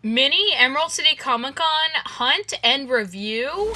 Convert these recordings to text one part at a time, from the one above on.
Mini Emerald City Comic Con hunt and review.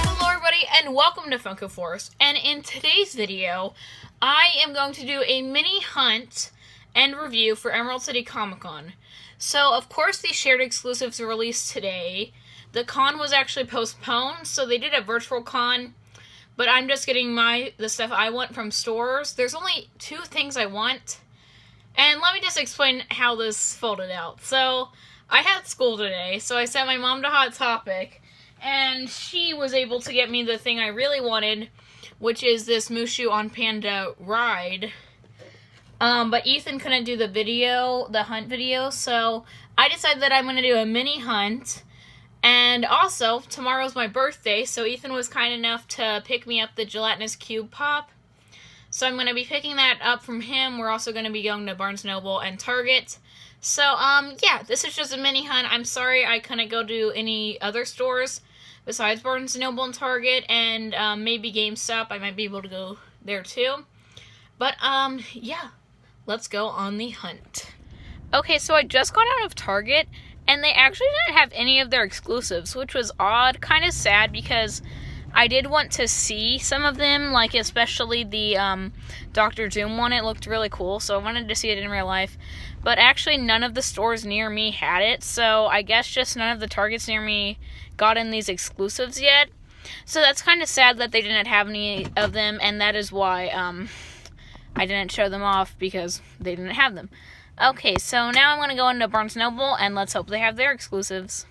Hello everybody and welcome to Funko Forest. And in today's video, I am going to do a mini hunt and review for Emerald City Comic Con. So of course these shared exclusives were released today. The con was actually postponed, so they did a virtual con. But I'm just getting the stuff I want from stores. There's only 2 things I want. And let me just explain how this folded out. So, I had school today, so I sent my mom to Hot Topic, and she was able to get me the thing I really wanted, which is this Mushu on Panda ride. But Ethan couldn't do the hunt video, so I decided that I'm going to do a mini hunt. And also, tomorrow's my birthday, so Ethan was kind enough to pick me up the gelatinous cube pop. So I'm going to be picking that up from him. We're also going to be going to Barnes & Noble and Target. So, yeah, this is just a mini hunt. I'm sorry I couldn't go to any other stores besides Barnes & Noble and Target, and maybe GameStop. I might be able to go there too. But, yeah, let's go on the hunt. Okay, so I just got out of Target, and they actually didn't have any of their exclusives, which was odd, kind of sad, because I did want to see some of them, like especially the Dr. Doom one. It looked really cool, so I wanted to see it in real life. But actually, none of the stores near me had it, so I guess just none of the Targets near me got in these exclusives yet. So that's kind of sad that they didn't have any of them, and that is why I didn't show them off, because they didn't have them. Okay, so now I'm going to go into Barnes & Noble, and let's hope they have their exclusives.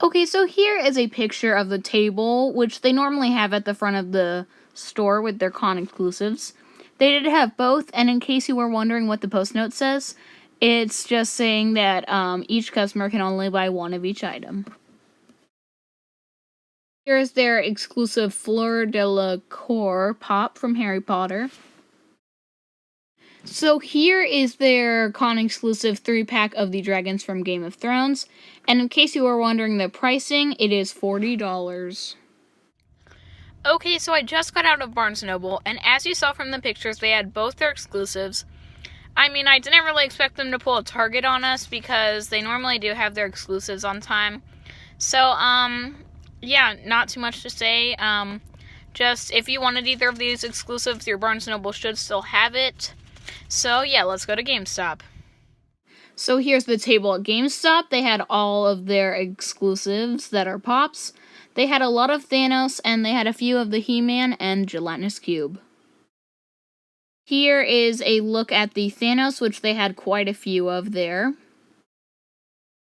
Okay, so here is a picture of the table, which they normally have at the front of the store with their con exclusives. They did have both, and in case you were wondering what the post note says, it's just saying that each customer can only buy one of each item. Here's their exclusive Fleur de la Cour pop from Harry Potter. So here is their con exclusive 3-pack of the dragons from Game of Thrones. And in case you were wondering the pricing, it is $40. Okay, so I just got out of Barnes & Noble, and as you saw from the pictures, they had both their exclusives. I mean, I didn't really expect them to pull a Target on us, because they normally do have their exclusives on time. So, yeah, not too much to say. Just, if you wanted either of these exclusives, your Barnes & Noble should still have it. So, yeah, let's go to GameStop. So here's the table at GameStop. They had all of their exclusives that are pops. They had a lot of Thanos, and they had a few of the He-Man and Gelatinous Cube. Here is a look at the Thanos, which they had quite a few of there.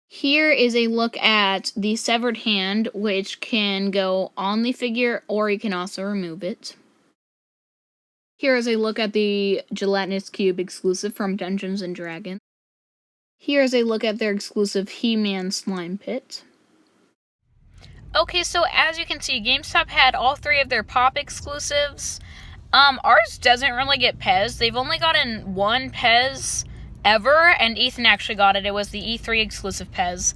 Here is a look at the Severed Hand, which can go on the figure, or you can also remove it. Here is a look at the Gelatinous Cube exclusive from Dungeons & Dragons. Here is a look at their exclusive He-Man Slime Pit. Okay, so as you can see, GameStop had all 3 of their pop exclusives. Ours doesn't really get Pez. They've only gotten 1 Pez ever, and Ethan actually got it. It was the E3 exclusive Pez.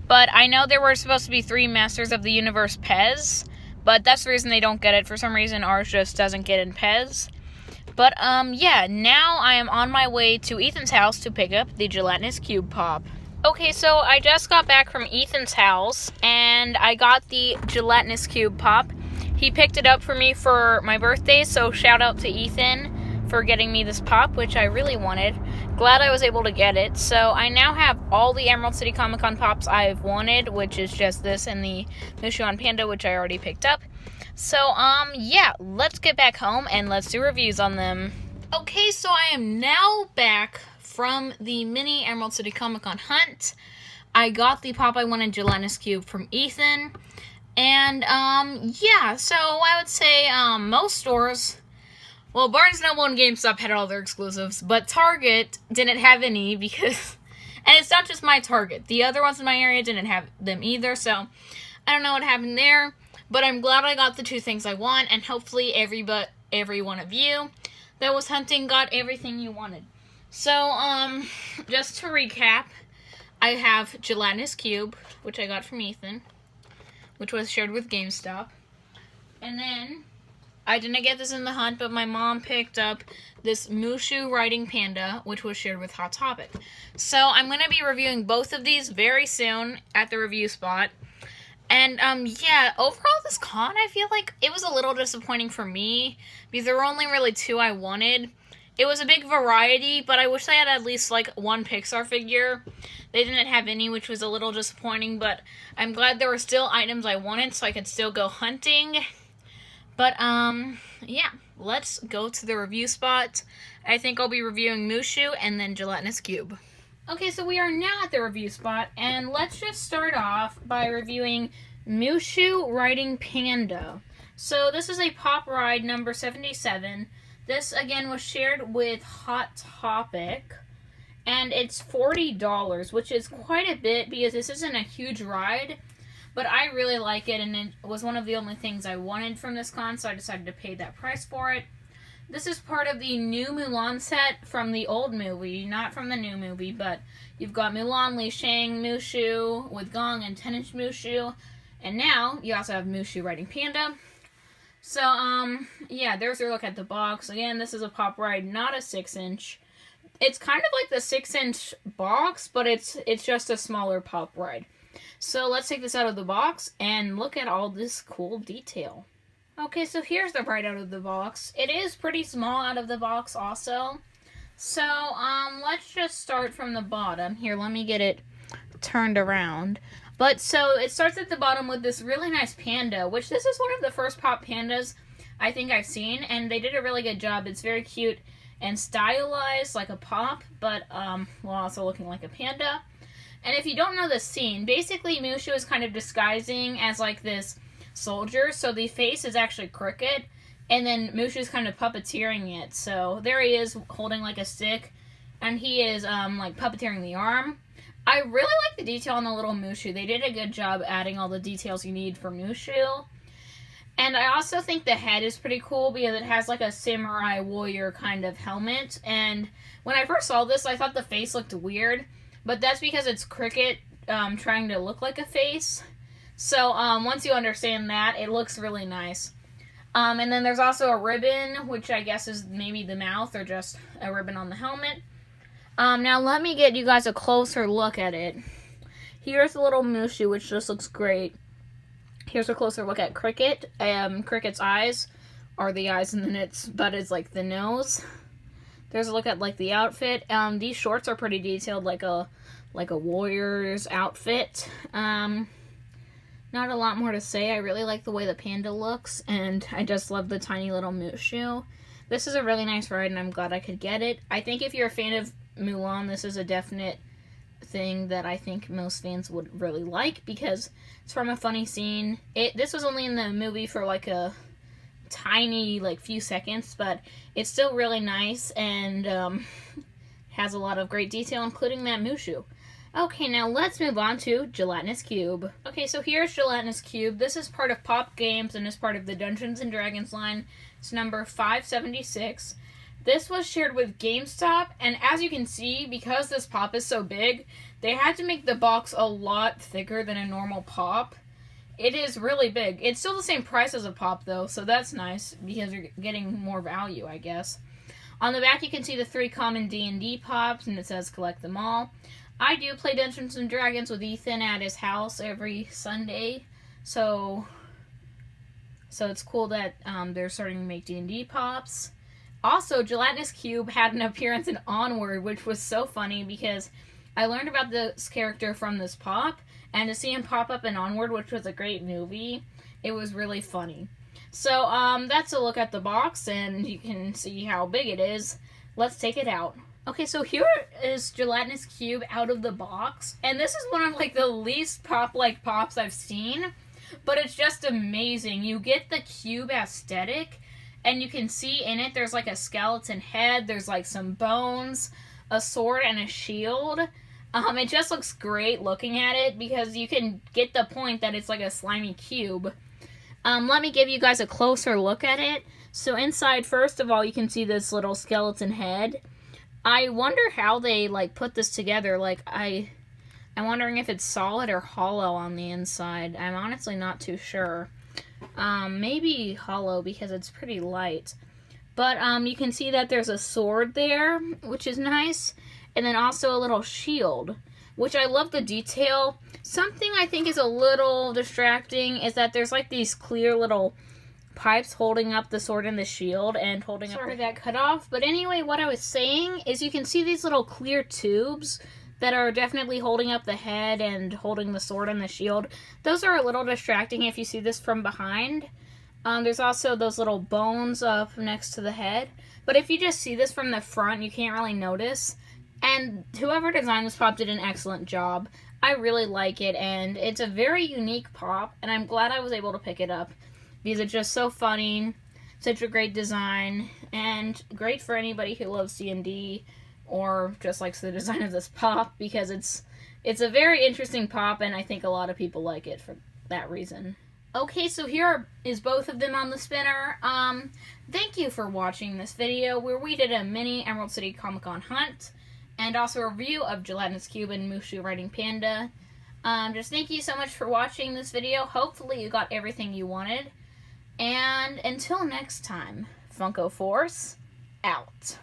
But I know there were supposed to be 3 Masters of the Universe Pez, but that's the reason they don't get it. For some reason, ours just doesn't get in Pez. But, yeah, now I am on my way to Ethan's house to pick up the Gelatinous Cube Pop. Okay, so I just got back from Ethan's house, and I got the Gelatinous Cube Pop. He picked it up for me for my birthday, so shout out to Ethan for getting me this pop, which I really wanted. Glad I was able to get it. So I now have all the Emerald City Comic Con pops I've wanted, which is just this and the Mushu on Panda, which I already picked up. So, yeah, let's get back home and let's do reviews on them. Okay, so I am now back from the mini Emerald City Comic Con hunt. I got the pop I wanted, Gelatinous Cube, from Ethan. And, yeah, so I would say, most stores, well, Barnes & Noble and GameStop had all their exclusives, but Target didn't have any because, and it's not just my Target. The other ones in my area didn't have them either, so I don't know what happened there. But I'm glad I got the 2 things I want, and hopefully every one of you that was hunting got everything you wanted. So, just to recap, I have Gelatinous Cube, which I got from Ethan, which was shared with GameStop. And then I didn't get this in the hunt, but my mom picked up this Mushu riding panda, which was shared with Hot Topic. So I'm going to be reviewing both of these very soon at the review spot. And, yeah, overall this con, I feel like it was a little disappointing for me, because there were only really 2 I wanted. It was a big variety, but I wish they had at least, like, 1 Pixar figure. They didn't have any, which was a little disappointing, but I'm glad there were still items I wanted, so I could still go hunting. But, yeah, let's go to the review spot. I think I'll be reviewing Mushu and then Gelatinous Cube. Okay, so we are now at the review spot, and let's just start off by reviewing Mushu Riding Panda. So this is a Pop Ride number 77. This, again, was shared with Hot Topic, and it's $40, which is quite a bit because this isn't a huge ride, but I really like it, and it was one of the only things I wanted from this con, so I decided to pay that price for it. This is part of the new Mulan set from the old movie, not from the new movie, but you've got Mulan, Li Shang, Mushu, with Gong, and 10-inch Mushu, and now you also have Mushu riding Panda. So, yeah, there's your look at the box. Again, this is a Pop Ride, not a 6-inch. It's kind of like the 6-inch box, but it's just a smaller Pop Ride. So let's take this out of the box and look at all this cool detail. Okay, so here's the ride out of the box. It is pretty small out of the box also. So, let's just start from the bottom. Here, let me get it turned around. But, so, it starts at the bottom with this really nice panda, which this is one of the first Pop Pandas I think I've seen, and they did a really good job. It's very cute and stylized like a Pop, but, while also looking like a panda. And if you don't know this scene, basically Mushu is kind of disguising as, like, this soldier, so the face is actually crooked, and then Mushu's kind of puppeteering it. So, there he is, holding, like, a stick, and he is, like, puppeteering the arm. I really like the detail on the little Mushu. They did a good job adding all the details you need for Mushu. And I also think the head is pretty cool because it has like a samurai warrior kind of helmet. And when I first saw this, I thought the face looked weird. But that's because it's Cricket trying to look like a face. So once you understand that, it looks really nice. And then there's also a ribbon, which I guess is maybe the mouth or just a ribbon on the helmet. Now let me get you guys a closer look at it. Here's the little Mushu, which just looks great. Here's a closer look at Cricket. Cricket's eyes are the eyes, and then its butt is like the nose. There's a look at like the outfit. These shorts are pretty detailed, like a warrior's outfit. Not a lot more to say. I really like the way the panda looks, and I just love the tiny little Mushu. This is a really nice ride, and I'm glad I could get it. I think if you're a fan of Mulan, this is a definite thing that I think most fans would really like because it's from a funny scene. This was only in the movie for like a tiny, like, few seconds, but it's still really nice and has a lot of great detail, including that Mushu. Okay, now let's move on to Gelatinous Cube. Okay, so here's Gelatinous Cube. This is part of Pop Games and is part of the Dungeons & Dragons line. It's number 576. This was shared with GameStop, and as you can see, because this Pop is so big, they had to make the box a lot thicker than a normal Pop. It is really big. It's still the same price as a Pop, though, so that's nice, because you're getting more value, I guess. On the back, you can see the 3 common D&D Pops, and it says collect them all. I do play Dungeons & Dragons with Ethan at his house every Sunday, so it's cool that they're starting to make D&D Pops. Also, Gelatinous Cube had an appearance in Onward, which was so funny because I learned about this character from this Pop, and to see him pop up in Onward, which was a great movie, it was really funny. So, that's a look at the box, and you can see how big it is. Let's take it out. Okay, so here is Gelatinous Cube out of the box, and this is one of, like, the least Pop-like Pops I've seen, but it's just amazing. You get the cube aesthetic, and you can see in it there's like a skeleton head, there's like some bones, a sword, and a shield. It just looks great looking at it because you can get the point that it's like a slimy cube. Let me give you guys a closer look at it. So inside, first of all, you can see this little skeleton head. I wonder how they like put this together. Like I'm wondering if it's solid or hollow on the inside. I'm honestly not too sure. maybe hollow because it's pretty light. But you can see that there's a sword there, which is nice. And then also a little shield, which I love the detail. Something I think is a little distracting is that there's like these clear little pipes holding up the sword and the shield and holding up. Sorry that cut off. But anyway, what I was saying is you can see these little clear tubes that are definitely holding up the head and holding the sword and the shield. Those are a little distracting if you see this from behind. There's also those little bones up next to the head. But if you just see this from the front, you can't really notice. And whoever designed this pop did an excellent job. I really like it, and it's a very unique pop, and I'm glad I was able to pick it up because it's just so funny, such a great design, and great for anybody who loves D&D or just likes the design of this pop, because it's a very interesting pop, and I think a lot of people like it for that reason. Okay, so here is both of them on the spinner. Thank you for watching this video where we did a mini Emerald City Comic Con hunt, and also a review of Gelatinous Cube and Mushu Riding Panda. Just thank you so much for watching this video. Hopefully you got everything you wanted. And until next time, Funko Force, out.